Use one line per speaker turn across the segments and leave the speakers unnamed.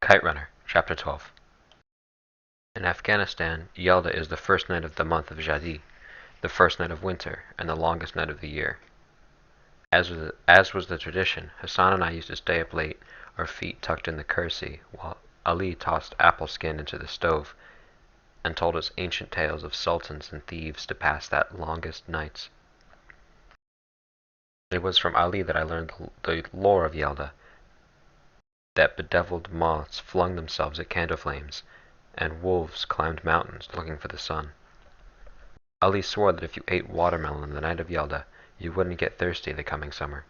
Kite Runner, Chapter 12. In Afghanistan, Yelda is the first night of the month of Jadi, the first night of winter, and the longest night of the year. As was the tradition, Hassan and I used to stay up late, our feet tucked in the kursi, while Ali tossed apple skin into the stove and told us ancient tales of sultans and thieves to pass that longest nights. It was from Ali that I learned the lore of Yelda, that bedeviled moths flung themselves at candle flames, and wolves climbed mountains looking for the sun. Ali swore that if you ate watermelon the night of Yelda, you wouldn't get thirsty the coming summer.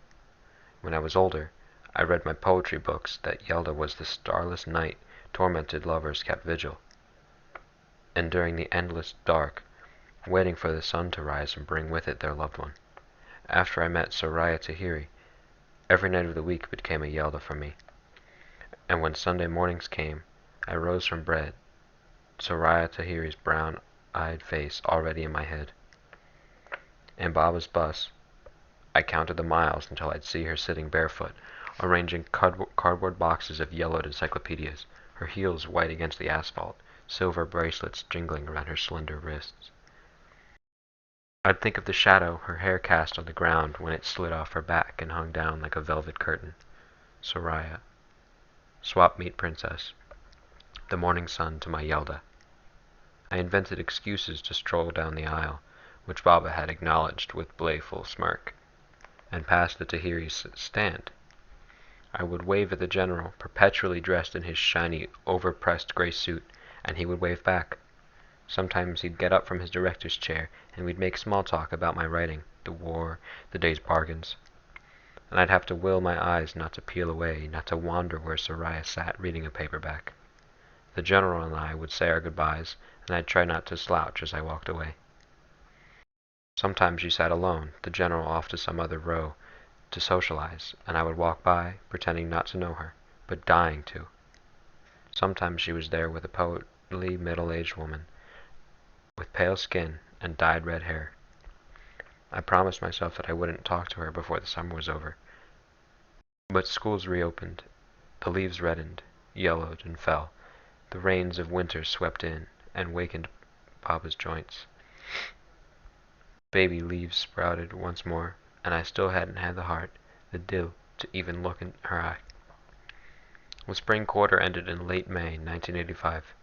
When I was older, I read my poetry books that Yelda was the starless night tormented lovers kept vigil, and during the endless dark, waiting for the sun to rise and bring with it their loved one. After I met Soraya Tahiri, every night of the week became a Yelda for me, and when Sunday mornings came, I rose from bed, Soraya Tahiri's brown-eyed face already in my head. In Baba's bus, I counted the miles until I'd see her sitting barefoot, arranging cardboard boxes of yellowed encyclopedias, her heels white against the asphalt, silver bracelets jingling around her slender wrists. I'd think of the shadow her hair cast on the ground when it slid off her back and hung down like a velvet curtain. Soraya. Swap meet princess. The morning sun to my Yelda. I invented excuses to stroll down the aisle, which Baba had acknowledged with playful smirk, and passed the Tahiri's stand. I would wave at the general, perpetually dressed in his shiny, overpressed gray suit, and he would wave back. Sometimes he'd get up from his director's chair, and we'd make small talk about my writing, the war, the day's bargains. And I'd have to will my eyes not to peel away, not to wander where Soraya sat reading a paperback. The general and I would say our goodbyes, and I'd try not to slouch as I walked away. Sometimes she sat alone, the general off to some other row, to socialize, and I would walk by, pretending not to know her, but dying to. Sometimes she was there with a poetly middle-aged woman, with pale skin and dyed red hair. I promised myself that I wouldn't talk to her before the summer was over. But schools reopened. The leaves reddened, yellowed, and fell. The rains of winter swept in and wakened Baba's joints. Baby leaves sprouted once more, and I still hadn't had the heart, the dil, to even look in her eye. The spring quarter ended in late May 1985.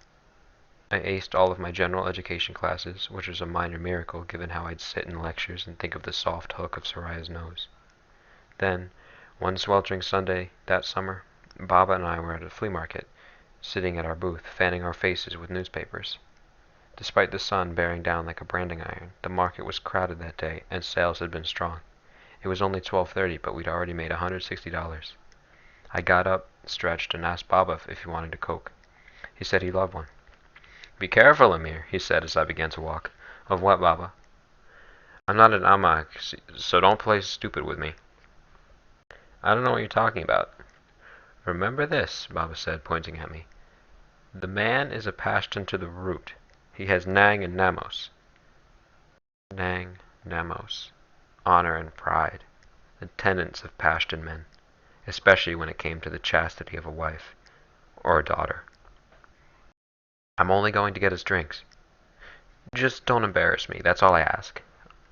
I aced all of my general education classes, which was a minor miracle given how I'd sit in lectures and think of the soft hook of Soraya's nose. Then, one sweltering Sunday that summer, Baba and I were at a flea market, sitting at our booth, fanning our faces with newspapers. Despite the sun bearing down like a branding iron, the market was crowded that day, and sales had been strong. It was only 12:30, but we'd already made $160. I got up, stretched, and asked Baba if he wanted a Coke. He said he loved one. "Be careful, Amir," he said as I began to walk. "Of what, Baba?" "I'm not an amak, so don't play stupid with me." "I don't know what you're talking about." "Remember this," Baba said, pointing at me. "The man is a Pashtun to the root. He has Nang and Namos." Nang, Namos, honor and pride, the tenets of Pashtun men, especially when it came to the chastity of a wife, or a daughter. "I'm only going to get us drinks. Just don't embarrass me, that's all I ask."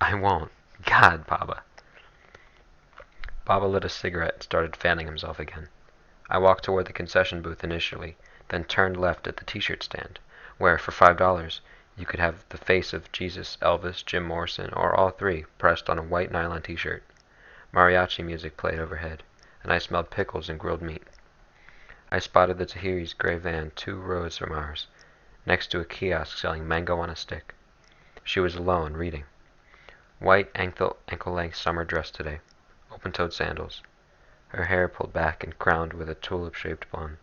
"I won't. God, Baba." Baba lit a cigarette and started fanning himself again. I walked toward the concession booth initially, then turned left at the t-shirt stand, where, for $5, you could have the face of Jesus, Elvis, Jim Morrison, or all three pressed on a white nylon t-shirt. Mariachi music played overhead, and I smelled pickles and grilled meat. I spotted the Tahiri's gray van 2 rows from ours, next to a kiosk selling mango on a stick. She was alone, reading. White ankle-length summer dress today, open-toed sandals, her hair pulled back and crowned with a tulip-shaped bun.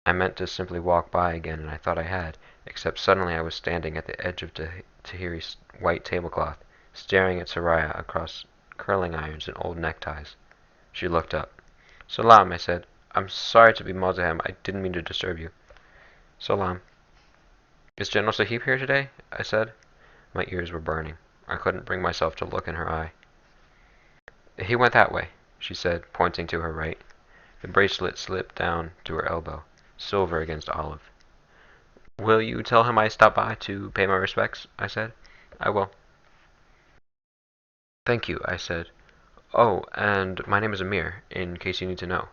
I meant to simply walk by again, and I thought I had, except suddenly I was standing at the edge of Tahiri's white tablecloth, staring at Soraya across curling irons and old neckties. She looked up. "Salam," I said. "I'm sorry to be Mozahem. I didn't mean to disturb you." "Salam." "Is General Sahib here today?" I said. My ears were burning. I couldn't bring myself to look in her eye. "He went that way," she said, pointing to her right. The bracelet slipped down to her elbow. silver against olive. "Will you tell him I stopped by to pay my respects?" I said. "I will." "Thank you," I said. "Oh, and my name is Amir, in case you need to know.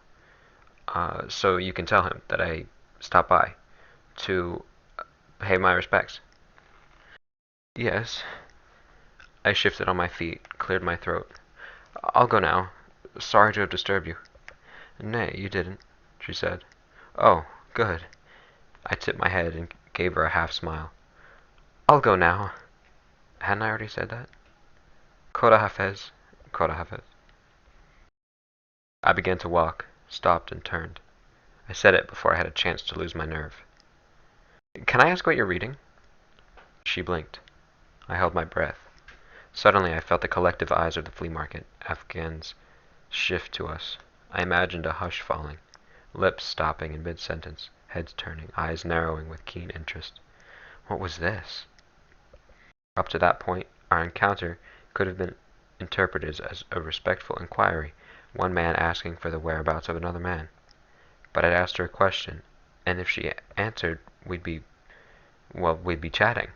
So you can tell him that I stopped by to pay my respects." "Yes." I shifted on my feet, cleared my throat. "I'll go now. Sorry to have disturbed you." "Nay, you didn't," she said. "Oh, good." I tipped my head and gave her a half smile. "I'll go now." Hadn't I already said that? Kota Hafez. Kota Hafez. I began to walk, stopped, and turned. I said it before I had a chance to lose my nerve. "Can I ask what you're reading?" She blinked. I held my breath. Suddenly I felt the collective eyes of the flea market Afghans shift to us. I imagined a hush falling, lips stopping in mid-sentence, heads turning, eyes narrowing with keen interest. What was this? Up to that point, our encounter could have been interpreted as a respectful inquiry, one man asking for the whereabouts of another man. But I'd asked her a question, and if she answered, we'd be chatting.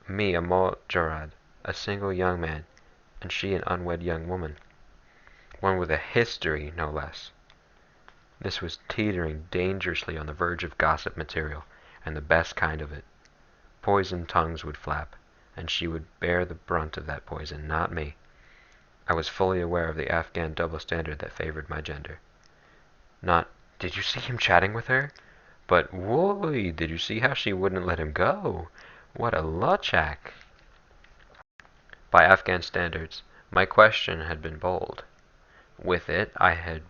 Me, a Mojarrad, a single young man, and she an unwed young woman. One with a history, no less. This was teetering dangerously on the verge of gossip material, and the best kind of it. Poisoned tongues would flap, and she would bear the brunt of that poison, not me. I was fully aware of the Afghan double standard that favored my gender. Not, "Did you see him chatting with her?" but, "Whoy, did you see how she wouldn't let him go? What a luchak!" By Afghan standards, my question had been bold. With it, I had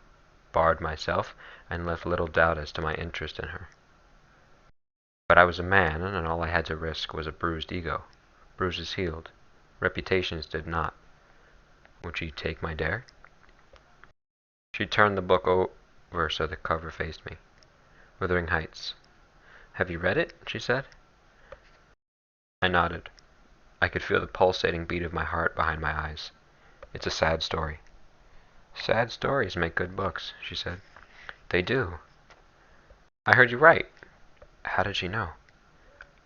barred myself and left little doubt as to my interest in her. But I was a man, and all I had to risk was a bruised ego. Bruises healed. Reputations did not. Would she take my dare? She turned the book over so the cover faced me. Wuthering Heights. "Have you read it?" she said. I nodded. I could feel the pulsating beat of my heart behind my eyes. "It's a sad story." "Sad stories make good books," she said. "They do." "I heard you write." How did she know?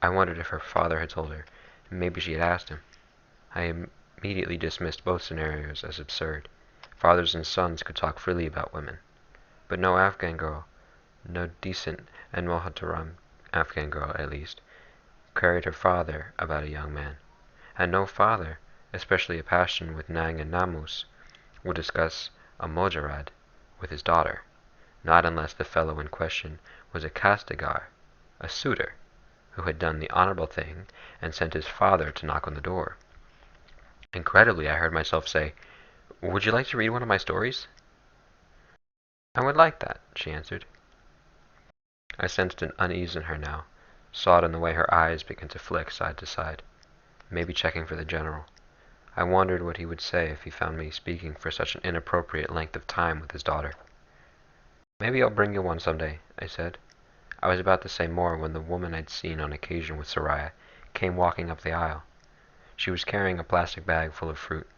I wondered if her father had told her. Maybe she had asked him. I immediately dismissed both scenarios as absurd. Fathers and sons could talk freely about women. But no Afghan girl, no decent and muhtaram Afghan girl at least, carried her father about a young man. And no father, especially a Pashtun with Nang and Namus, would discuss a Mojarrad with his daughter, not unless the fellow in question was a Kastigar, a suitor, who had done the honorable thing and sent his father to knock on the door. Incredibly, I heard myself say, "Would you like to read one of my stories?" "I would like that," she answered. I sensed an unease in her now, saw it in the way her eyes began to flick side to side, maybe checking for the general. I wondered what he would say if he found me speaking for such an inappropriate length of time with his daughter. "Maybe I'll bring you one someday," I said. I was about to say more when the woman I'd seen on occasion with Soraya came walking up the aisle. She was carrying a plastic bag full of fruit.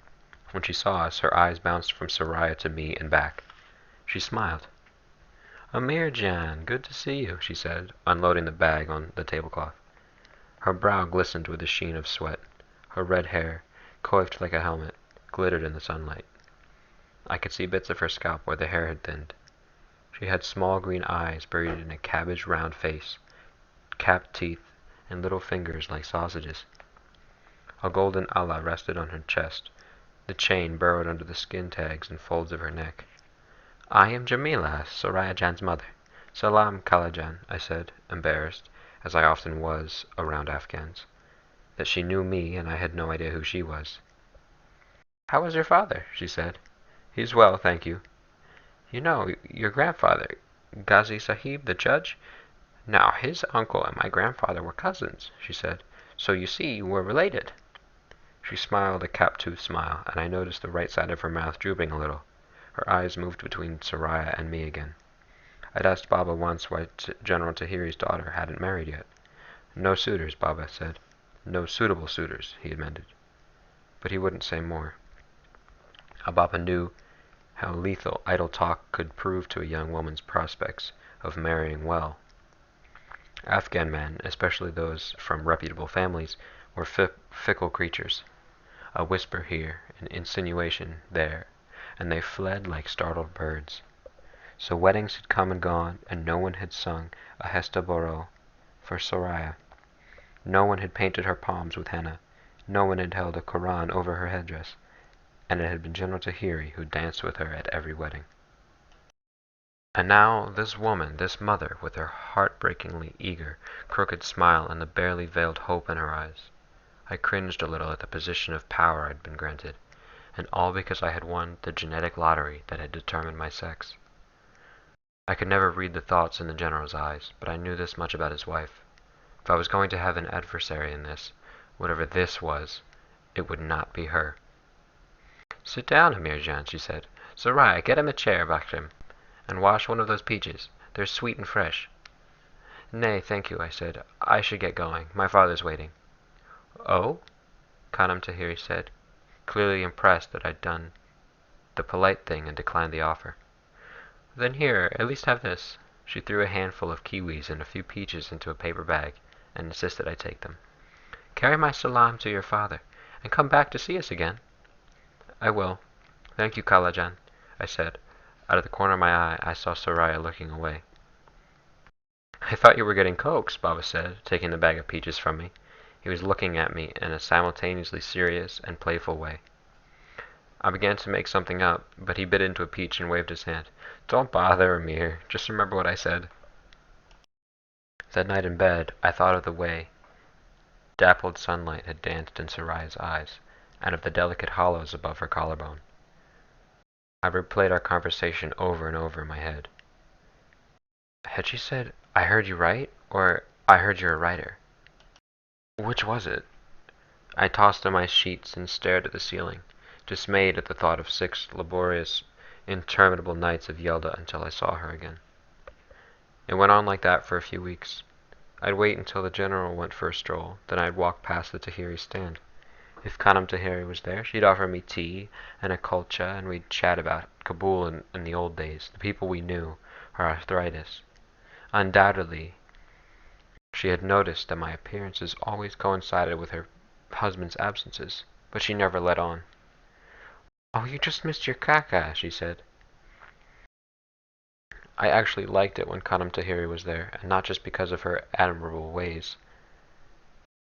When she saw us, her eyes bounced from Soraya to me and back. She smiled. "Amir Jan, good to see you," she said, unloading the bag on the tablecloth. Her brow glistened with the sheen of sweat. Her red hair, coiffed like a helmet, glittered in the sunlight. I could see bits of her scalp where the hair had thinned. She had small green eyes buried in a cabbage-round face, capped teeth, and little fingers like sausages. A golden Allah rested on her chest, the chain burrowed under the skin tags and folds of her neck. "I am Jamila, Soraya Jan's mother. Salam, Kalajan," I said, embarrassed, as I often was around Afghans, that she knew me and I had no idea who she was. "How is your father?" she said. "He's well, thank you." "You know, your grandfather, Ghazi Sahib, the judge? Now, his uncle and my grandfather were cousins," she said. "So you see, we're related." She smiled a cap-toothed smile, and I noticed the right side of her mouth drooping a little. Her eyes moved between Soraya and me again. I'd asked Baba once why General Tahiri's daughter hadn't married yet. "No suitors," Baba said. "No suitable suitors," he amended. But he wouldn't say more. Baba knew how lethal idle talk could prove to a young woman's prospects of marrying well. Afghan men, especially those from reputable families, were fickle creatures. A whisper here, an insinuation there, and they fled like startled birds. So weddings had come and gone, and no one had sung a Hesta Boro for Soraya. No one had painted her palms with henna. No one had held a Koran over her headdress, and it had been General Tahiri who danced with her at every wedding. And now this woman, this mother, with her heartbreakingly eager, crooked smile and the barely veiled hope in her eyes. I cringed a little at the position of power I'd been granted, and all because I had won the genetic lottery that had determined my sex. I could never read the thoughts in the General's eyes, but I knew this much about his wife. If I was going to have an adversary in this, whatever this was, it would not be her. "Sit down, Amirjan," she said. "Soraya, get him a chair, Bakrim, and wash one of those peaches. They're sweet and fresh." "Nay, thank you," I said. "I should get going. My father's waiting." "Oh?" Khanum Tahiri said, clearly impressed that I'd done the polite thing and declined the offer. "Then here, at least have this." She threw a handful of kiwis and a few peaches into a paper bag, and insisted I take them. "Carry my salam to your father, and come back to see us again." "I will. Thank you, Kalajan," I said. Out of the corner of my eye, I saw Soraya looking away. "I thought you were getting coaxed," Baba said, taking the bag of peaches from me. He was looking at me in a simultaneously serious and playful way. I began to make something up, but he bit into a peach and waved his hand. "Don't bother, Amir. Just remember what I said." That night in bed, I thought of the way dappled sunlight had danced in Soraya's eyes, and of the delicate hollows above her collarbone. I replayed our conversation over and over in my head. Had she said, "I heard you write," or "I heard you're a writer"? Which was it? I tossed on my sheets and stared at the ceiling, dismayed at the thought of 6 laborious, interminable nights of Yelda until I saw her again. It went on like that for a few weeks. I'd wait until the General went for a stroll, then I'd walk past the Tahiri stand. If Khanum Tahiri was there, she'd offer me tea and a kulcha, and we'd chat about Kabul in the old days, the people we knew, her arthritis. Undoubtedly, she had noticed that my appearances always coincided with her husband's absences, but she never let on. "Oh, you just missed your kaka," she said. I actually liked it when Khanum Tahiri was there, and not just because of her admirable ways.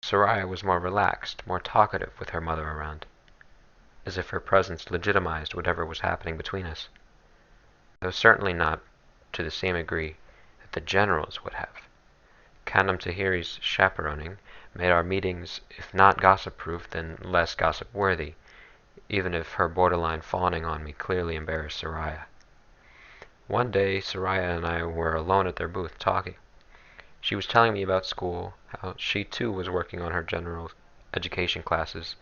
Soraya was more relaxed, more talkative with her mother around, as if her presence legitimized whatever was happening between us, though certainly not to the same degree that the General's would have. Khanum Tahiri's chaperoning made our meetings, if not gossip-proof, then less gossip-worthy, even if her borderline fawning on me clearly embarrassed Soraya. One day, Soraya and I were alone at their booth talking. She was telling me about school, how she too was working on her general education classes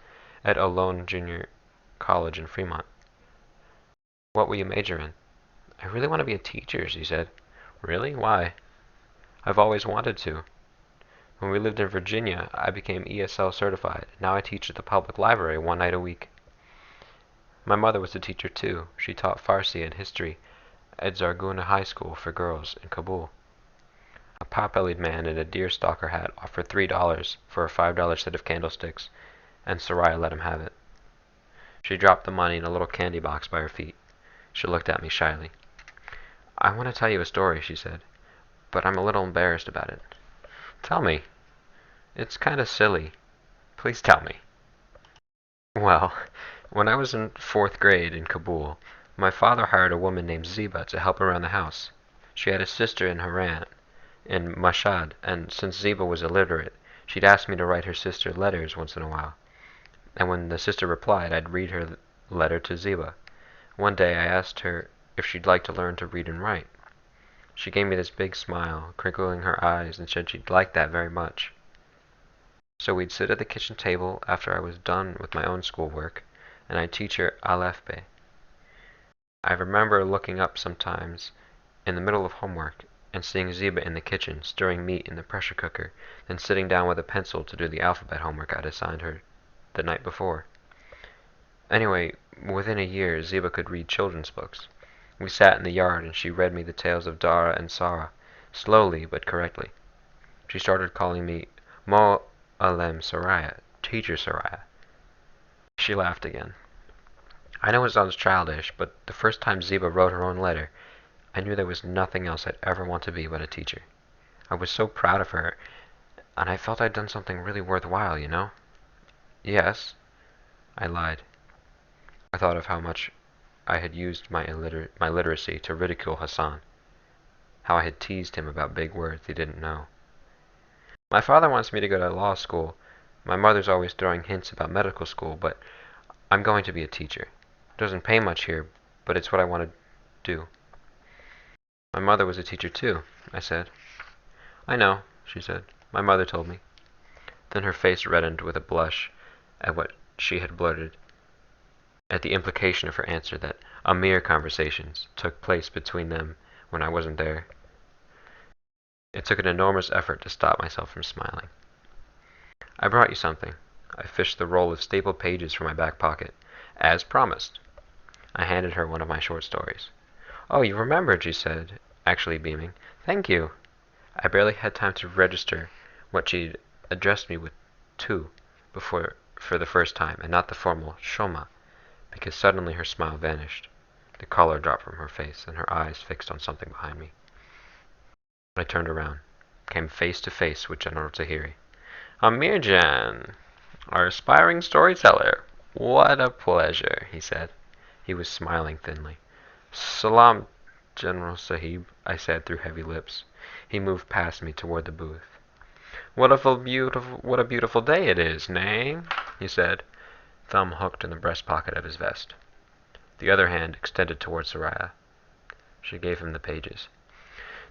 at Olone Junior College in Fremont. "What will you major in?" "I really want to be a teacher," she said. "Really? Why?" "I've always wanted to. When we lived in Virginia, I became ESL certified. Now I teach at the public library 1 night a week." My mother was a teacher too. She taught Farsi and history at Zarguna High School for girls in Kabul. A pot-bellied man in a deerstalker hat offered $3 for a $5 set of candlesticks, and Soraya let him have it. She dropped the money in a little candy box by her feet. She looked at me shyly. "I want to tell you a story," she said, "but I'm a little embarrassed about it." "Tell me. It's kind of silly. Please tell me." Well, when I was in 4th grade in Kabul, my father hired a woman named Ziba to help around the house. She had a sister in Haran, in Mashhad, and since Ziba was illiterate, she'd ask me to write her sister letters once in a while. And when the sister replied, I'd read her letter to Ziba. One day I asked her if she'd like to learn to read and write. She gave me this big smile, crinkling her eyes, and said she'd like that very much. So we'd sit at the kitchen table after I was done with my own schoolwork, and I'd teach her Aleph Be. I remember looking up sometimes in the middle of homework and seeing Ziba in the kitchen stirring meat in the pressure cooker, then sitting down with a pencil to do the alphabet homework I'd assigned her the night before. Anyway, within a year, Ziba could read children's books. We sat in the yard and she read me the tales of Dara and Sara, slowly but correctly. She started calling me Mo'alem Soraya, Teacher Soraya. She laughed again. I know it sounds childish, but the first time Ziba wrote her own letter, I knew there was nothing else I'd ever want to be but a teacher. I was so proud of her, and I felt I'd done something really worthwhile, you know? Yes, I lied. I thought of how much I had used my literacy to ridicule Hassan, how I had teased him about big words he didn't know. My father wants me to go to law school. My mother's always throwing hints about medical school, but I'm going to be a teacher. It doesn't pay much here, but it's what I want to do. My mother was a teacher too, I said. I know, she said. My mother told me. Then her face reddened with a blush at what she had blurted, at the implication of her answer that mere conversations took place between them when I wasn't there. It took an enormous effort to stop myself from smiling. I brought you something. I fished the roll of stapled pages from my back pocket. As promised. I handed her one of my short stories. Oh, you remembered, she said, actually beaming. Thank you. I barely had time to register what she'd addressed me with to before for the first time, and not the formal Shoma, because suddenly her smile vanished. The color dropped from her face, and her eyes fixed on something behind me. I turned around, came face to face with General Tahiri. Amirjan, our aspiring storyteller. What a pleasure, he said. He was smiling thinly. Salam, General Sahib, I said through heavy lips. He moved past me toward the booth. What a beautiful day it is, nay? He said, thumb hooked in the breast pocket of his vest. The other hand extended toward Soraya. She gave him the pages.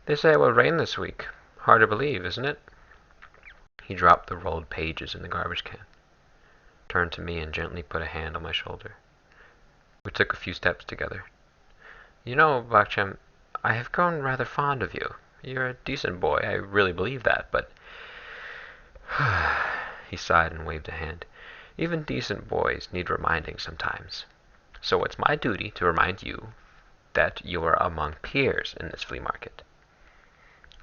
They say it will rain this week. Hard to believe, isn't it? He dropped the rolled pages in the garbage can, turned to me and gently put a hand on my shoulder. We took a few steps together. You know, Bakchem, I have grown rather fond of you. You're a decent boy, I really believe that, but... He sighed and waved a hand. Even decent boys need reminding sometimes. So it's my duty to remind you that you are among peers in this flea market.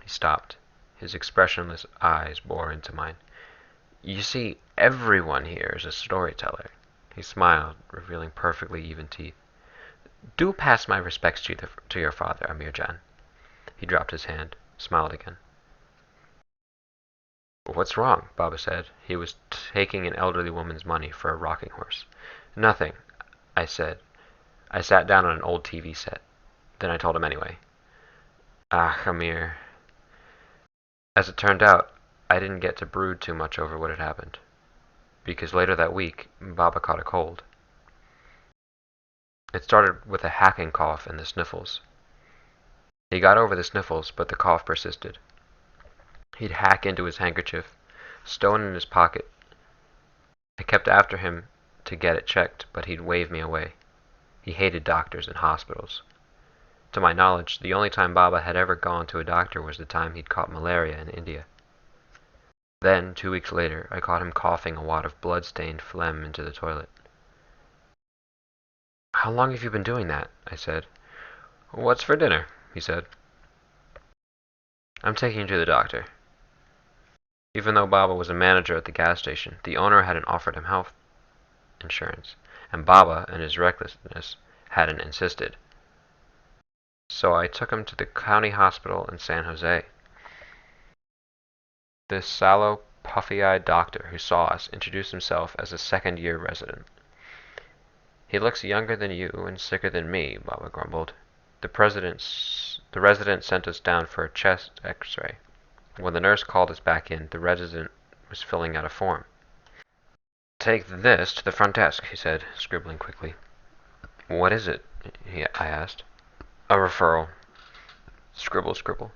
He stopped. His expressionless eyes bored into mine. You see, everyone here is a storyteller. He smiled, revealing perfectly even teeth. Do pass my respects to your father, Amirjan. He dropped his hand, smiled again. What's wrong? Baba said. He was taking an elderly woman's money for a rocking horse. Nothing, I said. I sat down on an old TV set. Then I told him anyway. Ah, Amir. As it turned out, I didn't get to brood too much over what had happened, because later that week, Baba caught a cold. It started with a hacking cough and the sniffles. He got over the sniffles, but the cough persisted. He'd hack into his handkerchief, stone in his pocket. I kept after him to get it checked, but he'd wave me away. He hated doctors and hospitals. To my knowledge, the only time Baba had ever gone to a doctor was the time he'd caught malaria in India. Then, 2 weeks later, I caught him coughing a wad of blood-stained phlegm into the toilet. How long have you been doing that? I said. What's for dinner? He said. I'm taking you to the doctor. Even though Baba was a manager at the gas station, the owner hadn't offered him health insurance, and Baba, in his recklessness, hadn't insisted. So I took him to the county hospital in San Jose. This sallow, puffy-eyed doctor who saw us introduced himself as a second-year resident. He looks younger than you and sicker than me, Baba grumbled. The resident sent us down for a chest x-ray. When the nurse called us back in, the resident was filling out a form. Take this to the front desk, he said, scribbling quickly. What is it? I asked. A referral. Scribble, scribble.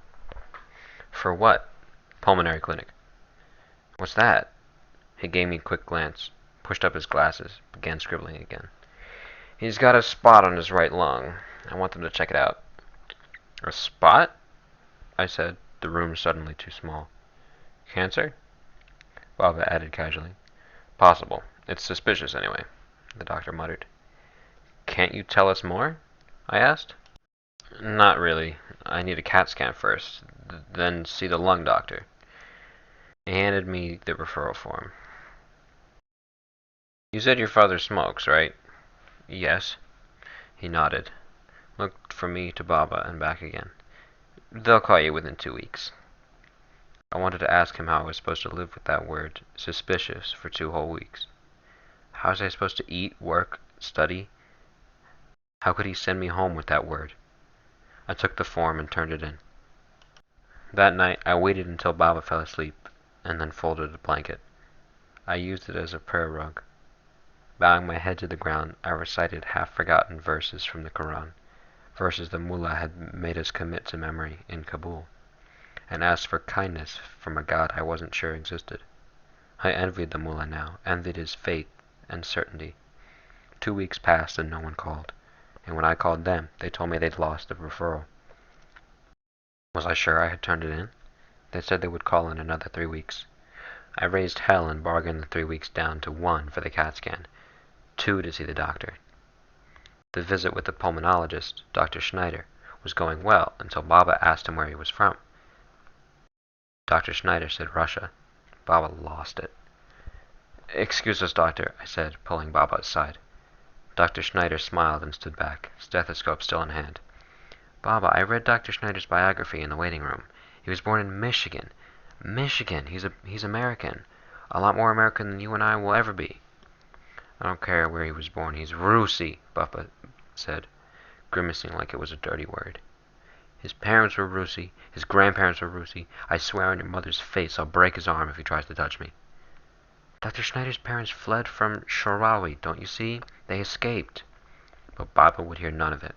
For what? Pulmonary clinic. What's that? He gave me a quick glance, pushed up his glasses, began scribbling again. He's got a spot on his right lung. I want them to check it out. A spot? I said, the room suddenly too small. Cancer? Baba added casually. Possible. It's suspicious anyway. the doctor muttered. Can't you tell us more? I asked. Not really. I need a CAT scan first, then see the lung doctor. He handed me the referral form. You said your father smokes, right? Yes. He nodded, looked from me to Baba and back again. They'll call you within 2 weeks. I wanted to ask him how I was supposed to live with that word, suspicious, for 2 whole weeks. How was I supposed to eat, work, study? How could he send me home with that word? I took the form and turned it in. That night, I waited until Baba fell asleep, and then folded a blanket. I used it as a prayer rug. Bowing my head to the ground, I recited half-forgotten verses from the Quran, verses the mullah had made us commit to memory in Kabul, and asked for kindness from a God I wasn't sure existed. I envied the mullah now, envied his faith and certainty. 2 weeks passed and no one called, and when I called them, they told me they'd lost the referral. Was I sure I had turned it in? They said they would call in another 3 weeks. I raised hell and bargained the 3 weeks down to 1 for the CAT scan, 2 to see the doctor. The visit with the pulmonologist, Dr. Schneider, was going well until Baba asked him where he was from. Dr. Schneider said Russia. Baba lost it. Excuse us, doctor, I said, pulling Baba aside. Dr. Schneider smiled and stood back, stethoscope still in hand. Baba, I read Dr. Schneider's biography in the waiting room. He was born in Michigan. Michigan! He's American. A lot more American than you and I will ever be. I don't care where he was born. He's Russi, Baba said, grimacing like it was a dirty word. His parents were Russi. His grandparents were Russi. I swear on your mother's face I'll break his arm if he tries to touch me. Dr. Schneider's parents fled from Sharawi, don't you see? They escaped. But Baba would hear none of it.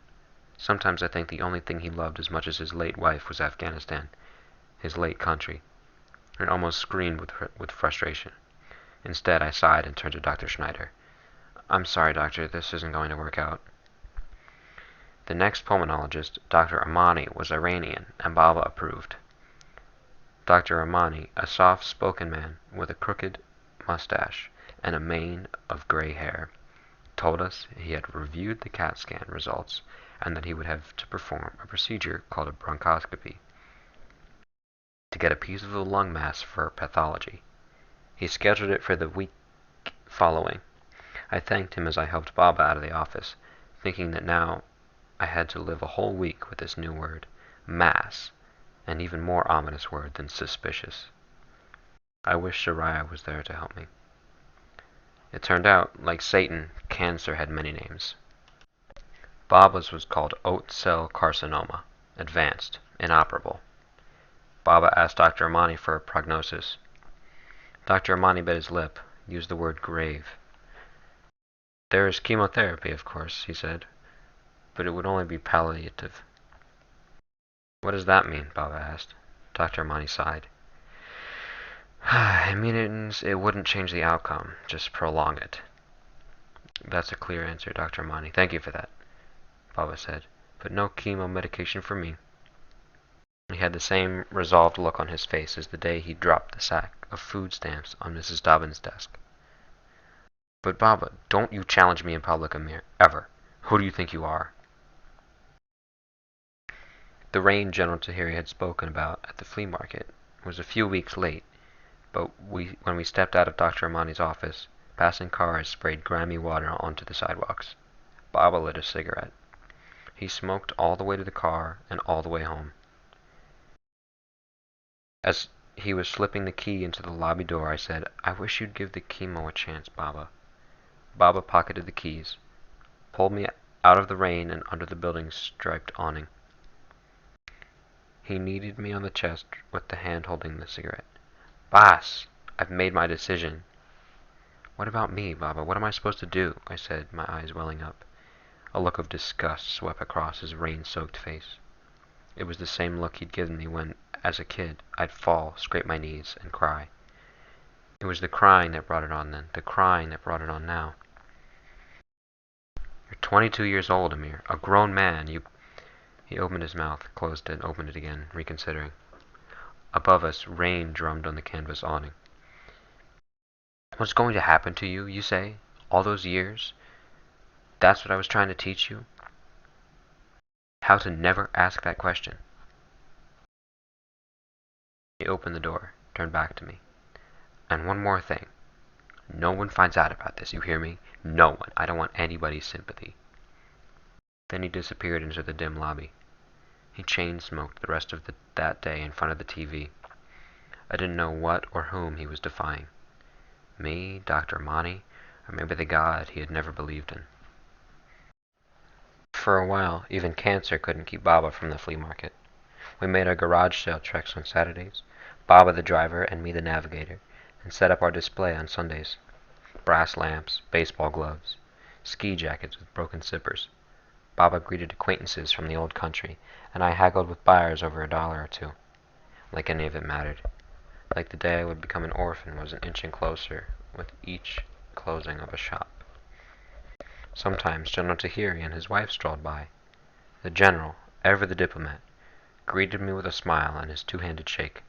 Sometimes I think the only thing he loved as much as his late wife was Afghanistan, his late country. I almost screamed with frustration. Instead, I sighed and turned to Dr. Schneider. I'm sorry, doctor, this isn't going to work out. The next pulmonologist, Dr. Amani, was Iranian, and Baba approved. Dr. Amani, a soft-spoken man with a crooked mustache and a mane of gray hair, told us he had reviewed the CAT scan results and that he would have to perform a procedure called a bronchoscopy to get a piece of the lung mass for pathology. He scheduled it for the week following. I thanked him as I helped Baba out of the office, thinking that now I had to live a whole week with this new word, mass, an even more ominous word than suspicious. I wish Shariah was there to help me. It turned out, like Satan, cancer had many names. Baba's was called oat cell carcinoma, advanced, inoperable. Baba asked Dr. Amani for a prognosis. Dr. Amani bit his lip, used the word grave. There is chemotherapy, of course, he said, but it would only be palliative. What does that mean? Baba asked. Dr. Amani sighed. It means it wouldn't change the outcome, just prolong it. That's a clear answer, Dr. Amani. Thank you for that, Baba said, but no chemo medication for me. He had the same resolved look on his face as the day he dropped the sack of food stamps on Mrs. Dobbins' desk. But Baba, don't you challenge me in public, Amir, ever. Who do you think you are? The rain General Tahiri had spoken about at the flea market was a few weeks late, but when we stepped out of Dr. Amani's office, passing cars sprayed grimy water onto the sidewalks. Baba lit a cigarette. He smoked all the way to the car and all the way home. As he was slipping the key into the lobby door, I said, I wish you'd give the chemo a chance, Baba. Baba pocketed the keys, pulled me out of the rain and under the building's striped awning. He kneaded me on the chest with the hand holding the cigarette. Boss, I've made my decision. What about me, Baba? What am I supposed to do? I said, my eyes welling up. A look of disgust swept across his rain-soaked face. It was the same look he'd given me when, as a kid, I'd fall, scrape my knees, and cry. It was the crying that brought it on then, the crying that brought it on now. You're 22 years old, Amir, a grown man. He opened his mouth, closed it, opened it again, reconsidering. Above us, rain drummed on the canvas awning. What's going to happen to you, you say? All those years? That's what I was trying to teach you? How to never ask that question. He opened the door, turned back to me. And one more thing. No one finds out about this, you hear me? No one. I don't want anybody's sympathy. Then he disappeared into the dim lobby. He chain-smoked the rest of that day in front of the TV. I didn't know what or whom he was defying. Me, Dr. Monty, or maybe the God he had never believed in. For a while, even cancer couldn't keep Baba from the flea market. We made our garage sale treks on Saturdays, Baba the driver and me the navigator, and set up our display on Sundays. Brass lamps, baseball gloves, ski jackets with broken zippers. Baba greeted acquaintances from the old country, and I haggled with buyers over $1 or two. Like any of it mattered. Like the day I would become an orphan was inching closer with each closing of a shop. Sometimes General Tahiri and his wife strolled by. The general, ever the diplomat, greeted me with a smile and his two-handed shake.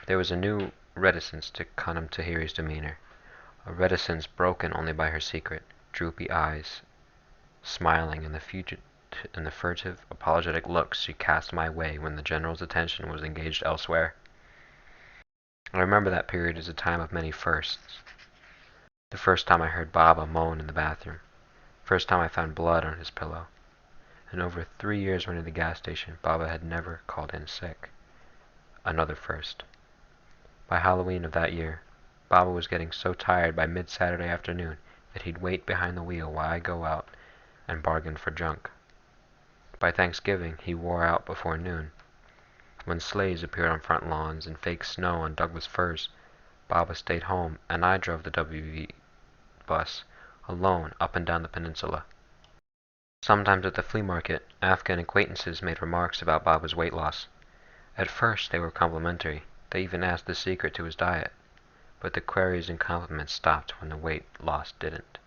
There was a new reticence to Khanum Tahiri's demeanor, a reticence broken only by her secret, droopy eyes, smiling in the furtive, apologetic looks she cast my way when the general's attention was engaged elsewhere. I remember that period as a time of many firsts. The first time I heard Baba moan in the bathroom. First time I found blood on his pillow. In over 3 years running the gas station, Baba had never called in sick. Another first. By Halloween of that year, Baba was getting so tired by mid-Saturday afternoon that he'd wait behind the wheel while I go out and bargain for junk. By Thanksgiving, he wore out before noon. When sleighs appeared on front lawns and fake snow on Douglas firs, Baba stayed home and I drove the WV bus alone up and down the peninsula. Sometimes at the flea market, Afghan acquaintances made remarks about Baba's weight loss. At first they were complimentary. They even asked the secret to his diet. But the queries and compliments stopped when the weight loss didn't.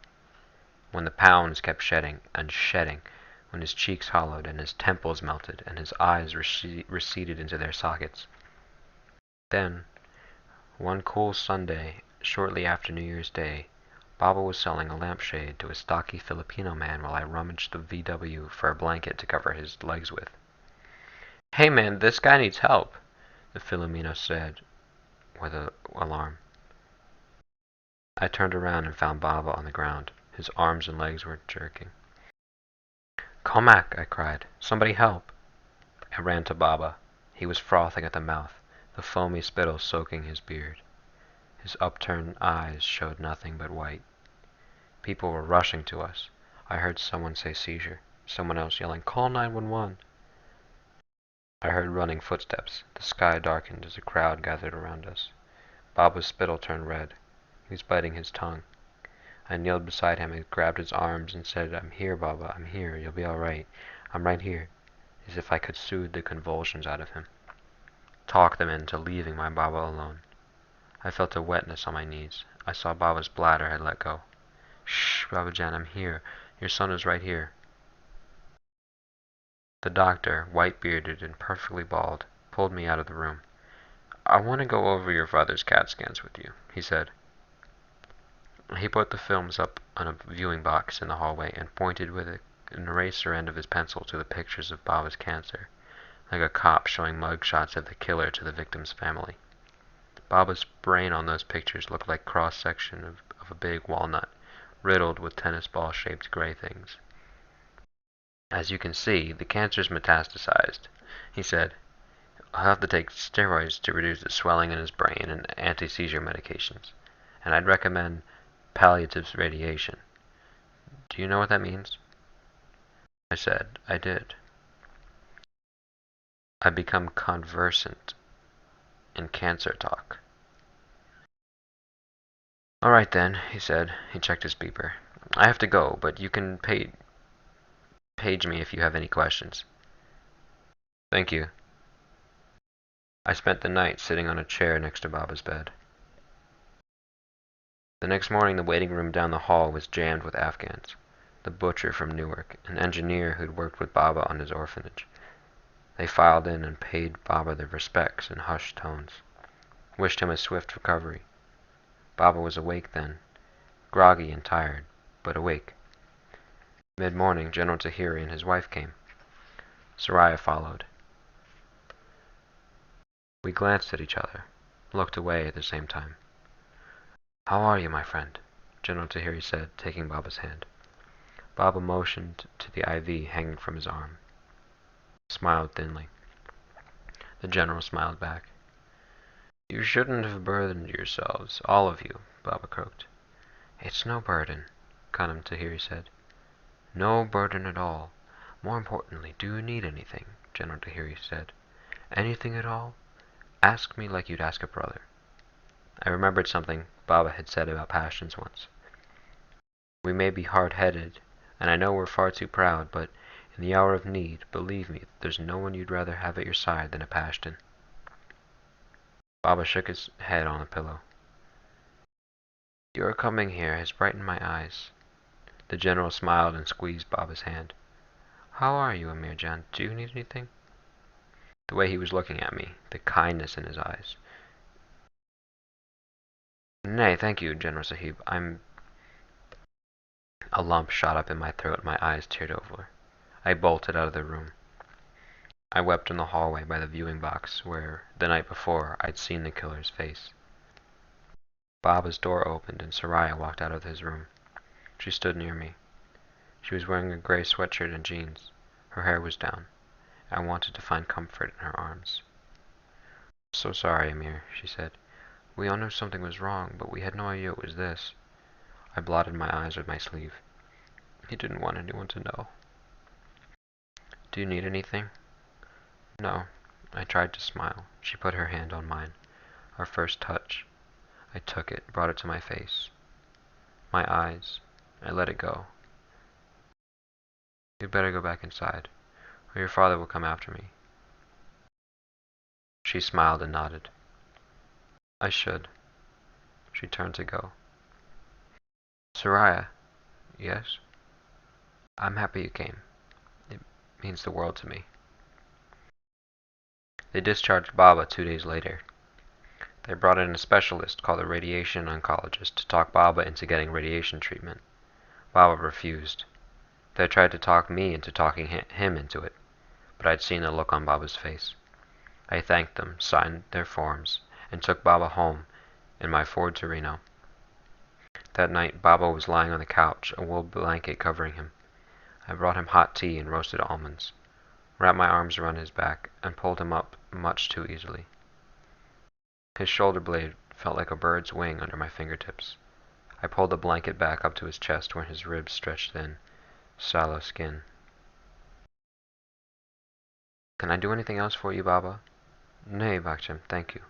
When the pounds kept shedding and shedding, when his cheeks hollowed and his temples melted and his eyes receded into their sockets. Then, one cool Sunday, shortly after New Year's Day, Baba was selling a lampshade to a stocky Filipino man while I rummaged the VW for a blanket to cover his legs with. "Hey man, this guy needs help," the Filipino said with alarm. I turned around and found Baba on the ground. His arms and legs were jerking. "Comac!" I cried. "Somebody help!" I ran to Baba. He was frothing at the mouth, the foamy spittle soaking his beard. His upturned eyes showed nothing but white. People were rushing to us. I heard someone say seizure, someone else yelling, "Call 911!" I heard running footsteps. The sky darkened as a crowd gathered around us. Baba's spittle turned red. He was biting his tongue. I kneeled beside him and grabbed his arms and said, "I'm here, Baba, I'm here. You'll be all right. I'm right here," as if I could soothe the convulsions out of him. Talk them into leaving my Baba alone. I felt a wetness on my knees. I saw Baba's bladder had let go. "Shh, Babajan, I'm here. Your son is right here." The doctor, white-bearded and perfectly bald, pulled me out of the room. "I want to go over your father's CAT scans with you," he said. He put the films up on a viewing box in the hallway and pointed with an eraser end of his pencil to the pictures of Baba's cancer, like a cop showing mugshots of the killer to the victim's family. Baba's brain on those pictures looked like cross-section of a big walnut, riddled with tennis ball-shaped gray things. "As you can see, the cancer's metastasized," he said. "I'll have to take steroids to reduce the swelling in his brain and anti-seizure medications. And I'd recommend palliative radiation. Do you know what that means?" I said I did. I'd become conversant in cancer talk. "All right then," he said. He checked his beeper. "I have to go, but you can page me if you have any questions." "Thank you." I spent the night sitting on a chair next to Baba's bed. The next morning the waiting room down the hall was jammed with Afghans. The butcher from Newark, an engineer who'd worked with Baba on his orphanage. They filed in and paid Baba their respects in hushed tones. Wished him a swift recovery. Baba was awake then, groggy and tired, but awake. Mid-morning, General Tahiri and his wife came. Soraya followed. We glanced at each other, looked away at the same time. "How are you, my friend?" General Tahiri said, taking Baba's hand. Baba motioned to the IV hanging from his arm. Smiled thinly. The general smiled back. "You shouldn't have burdened yourselves, all of you," Baba croaked. "It's no burden," Khanum Tahiri said. "No burden at all. More importantly, do you need anything?" General Tahiri said. "Anything at all? Ask me like you'd ask a brother." I remembered something Baba had said about passions once. We may be hard-headed, and I know we're far too proud, but in the hour of need, believe me, there's no one you'd rather have at your side than a Pashtun. Baba shook his head on the pillow. "Your coming here has brightened my eyes." The general smiled and squeezed Baba's hand. "How are you, Amir Jan? Do you need anything?" The way he was looking at me, the kindness in his eyes. "Nay, thank you, General Sahib. I'm—" A lump shot up in my throat and my eyes teared over. I bolted out of the room. I wept in the hallway by the viewing box where, the night before, I'd seen the killer's face. Baba's door opened and Soraya walked out of his room. She stood near me. She was wearing a gray sweatshirt and jeans. Her hair was down. I wanted to find comfort in her arms. "So sorry, Amir," she said. "We all knew something was wrong, but we had no idea it was this." I blotted my eyes with my sleeve. "He didn't want anyone to know." "Do you need anything?" "No." I tried to smile. She put her hand on mine. Our first touch. I took it, brought it to my face. My eyes. I let it go. "You'd better go back inside, or your father will come after me." She smiled and nodded. "I should." She turned to go. "Soraya." "Yes?" "I'm happy you came. It means the world to me." They discharged Baba 2 days later. They brought in a specialist called a radiation oncologist to talk Baba into getting radiation treatment. Baba refused. They tried to talk me into talking him into it, but I'd seen the look on Baba's face. I thanked them, signed their forms, and took Baba home in my Ford Torino. That night, Baba was lying on the couch, a wool blanket covering him. I brought him hot tea and roasted almonds, wrapped my arms around his back, and pulled him up much too easily. His shoulder blade felt like a bird's wing under my fingertips. I pulled the blanket back up to his chest where his ribs stretched thin, sallow skin. "Can I do anything else for you, Baba?" "Nay, Bakchem, thank you."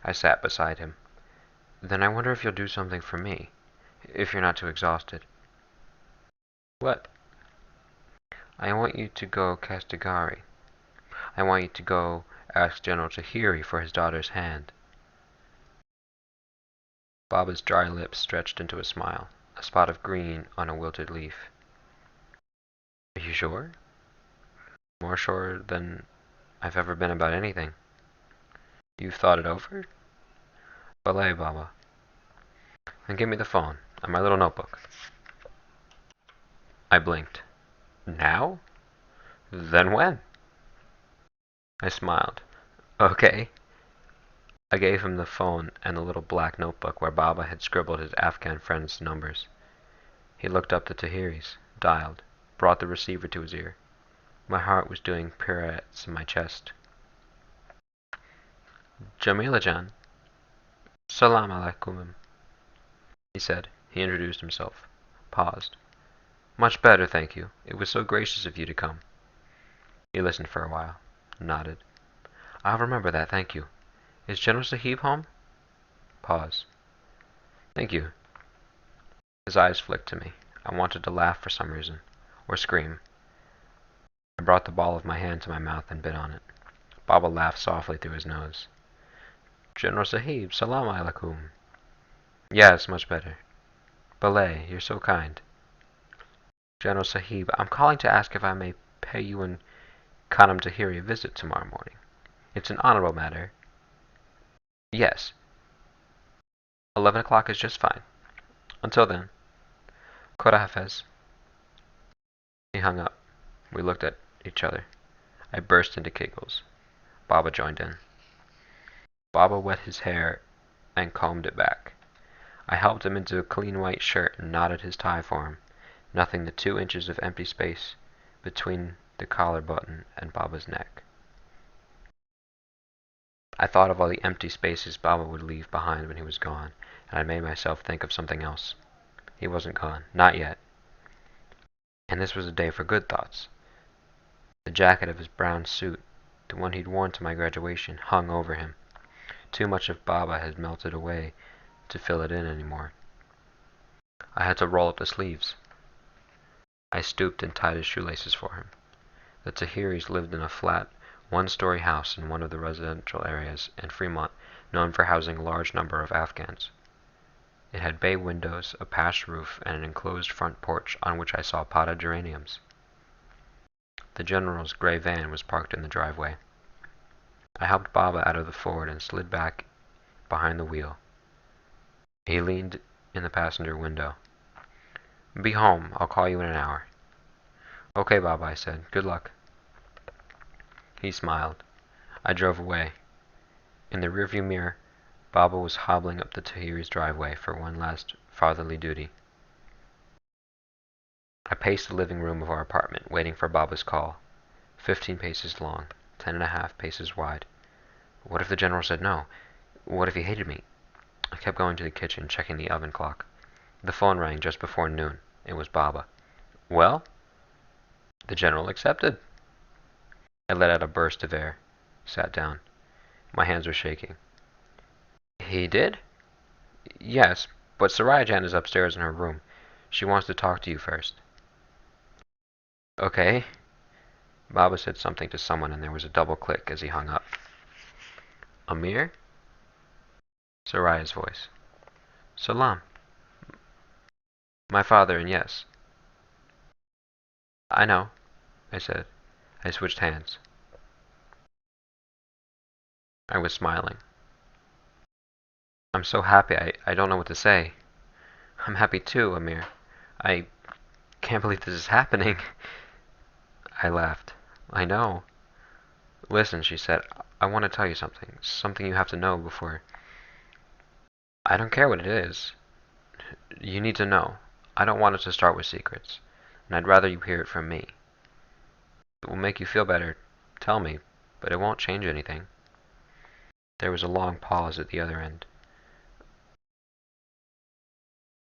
I sat beside him. "Then I wonder if you'll do something for me, if you're not too exhausted." "What?" "I want you to go Kastegari. I want you to go ask General Tahiri for his daughter's hand." Baba's dry lips stretched into a smile, a spot of green on a wilted leaf. "Are you sure?" "More sure than I've ever been about anything." "You've thought it over?" "Ballet, Baba." "Then give me the phone and my little notebook." I blinked. "Now? Then when?" I smiled. "Okay." I gave him the phone and the little black notebook where Baba had scribbled his Afghan friend's numbers. He looked up the Tahiri's, dialed, brought the receiver to his ear. My heart was doing pirouettes in my chest. "Jamila Jan." "Salam alaikum," he said. He introduced himself. Paused. "Much better, thank you. It was so gracious of you to come." He listened for a while. Nodded. "I'll remember that, thank you. Is General Sahib home?" Pause. "Thank you." His eyes flicked to me. I wanted to laugh for some reason. Or scream. I brought the ball of my hand to my mouth and bit on it. Baba laughed softly through his nose. "General Sahib, salam alaikum." "Yes, much better." "Balay, you're so kind." "General Sahib, I'm calling to ask if I may pay you and Khanum Tahiri a visit tomorrow morning. It's an honorable matter." "Yes." 11 o'clock is just fine. Until then. Khuda Hafez." He hung up. We looked at each other. I burst into giggles. Baba joined in. Baba wet his hair and combed it back. I helped him into a clean white shirt and knotted his tie for him, nothing the 2 inches of empty space between the collar button and Baba's neck. I thought of all the empty spaces Baba would leave behind when he was gone, and I made myself think of something else. He wasn't gone. Not yet. And this was a day for good thoughts. The jacket of his brown suit, the one he'd worn to my graduation, hung over him. Too much of Baba had melted away to fill it in anymore. I had to roll up the sleeves. I stooped and tied his shoelaces for him. The Tahiris lived in a flat, one-story house in one of the residential areas in Fremont known for housing a large number of Afghans. It had bay windows, a patched roof, and an enclosed front porch on which I saw potted geraniums. The general's gray van was parked in the driveway. I helped Baba out of the Ford and slid back behind the wheel. He leaned in the passenger window. "Be home. I'll call you in an hour." "Okay, Baba," I said. "Good luck." He smiled. I drove away. In the rearview mirror, Baba was hobbling up the Tahiri's driveway for one last fatherly duty. I paced the living room of our apartment, waiting for Baba's call. 15 paces long, 10.5 paces wide. What if the general said no? What if he hated me? I kept going to the kitchen, checking the oven clock. The phone rang just before noon. It was Baba. "Well?" "The general accepted." I let out a burst of air, sat down. My hands were shaking. "He did?" "Yes, but Sarayajan is upstairs in her room. She wants to talk to you first." "Okay." Baba said something to someone and there was a double click as he hung up. "Amir?" Saraya's voice. "Salam." "My father, and yes." "I know," I said. I switched hands. I was smiling. "I'm so happy, I don't know what to say." "I'm happy too, Amir. I can't believe this is happening." I laughed. "I know." "Listen," she said, "I want to tell you something. Something you have to know before—" "I don't care what it is. You need to know. I don't want it to start with secrets, and I'd rather you hear it from me. It will make you feel better. Tell me, but it won't change anything." There was a long pause at the other end.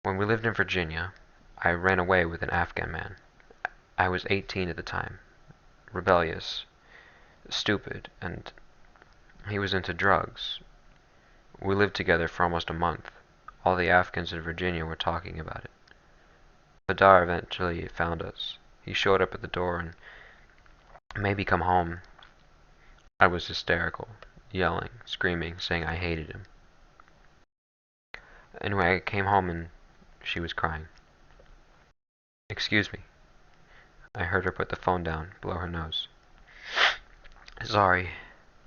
"When we lived in Virginia, I ran away with an Afghan man. I was 18 at the time, rebellious, stupid, and he was into drugs. We lived together for almost a month. All the Afghans in Virginia were talking about it. Hadar eventually found us. He showed up at the door and made me come home. I was hysterical, yelling, screaming, saying I hated him. Anyway, I came home and she was crying. "Excuse me." I heard her put the phone down, blow her nose. "Sorry."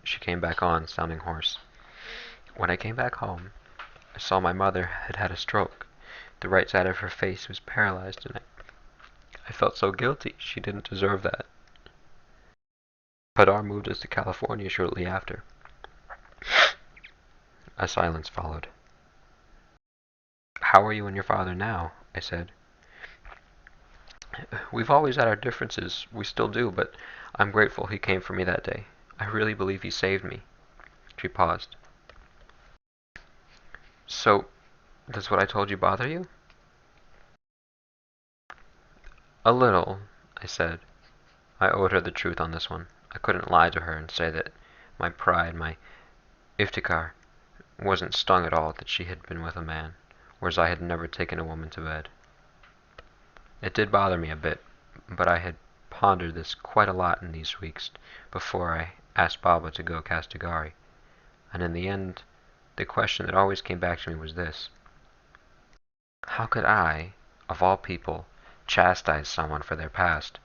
She came back on, sounding hoarse. "When I came back home, I saw my mother had had a stroke. The right side of her face was paralyzed, and I felt so guilty. She didn't deserve that. Hadar moved us to California shortly after." A silence followed. "How are you and your father now?" I said. "We've always had our differences. We still do, but I'm grateful he came for me that day. I really believe he saved me." She paused. "So, does what I told you bother you?" "A little," I said. I owed her the truth on this one. I couldn't lie to her and say that my pride, my iftikhar, wasn't stung at all that she had been with a man, whereas I had never taken a woman to bed. It did bother me a bit, but I had pondered this quite a lot in these weeks before I asked Baba to go Kastegari, and in the end, the question that always came back to me was this: how could I, of all people, chastise someone for their past?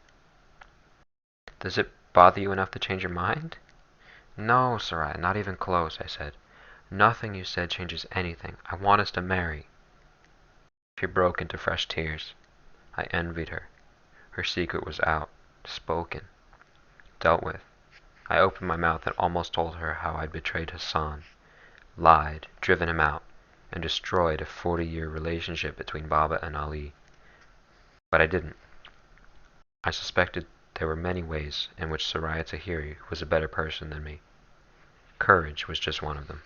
"Does it bother you enough to change your mind?" "No, Sarai, not even close," I said. "Nothing you said changes anything. I want us to marry." She broke into fresh tears. I envied her. Her secret was out, spoken, dealt with. I opened my mouth and almost told her how I'd betrayed Hassan, lied, driven him out, and destroyed a 40-year relationship between Baba and Ali. But I didn't. I suspected there were many ways in which Soraya Tahiri was a better person than me. Courage was just one of them.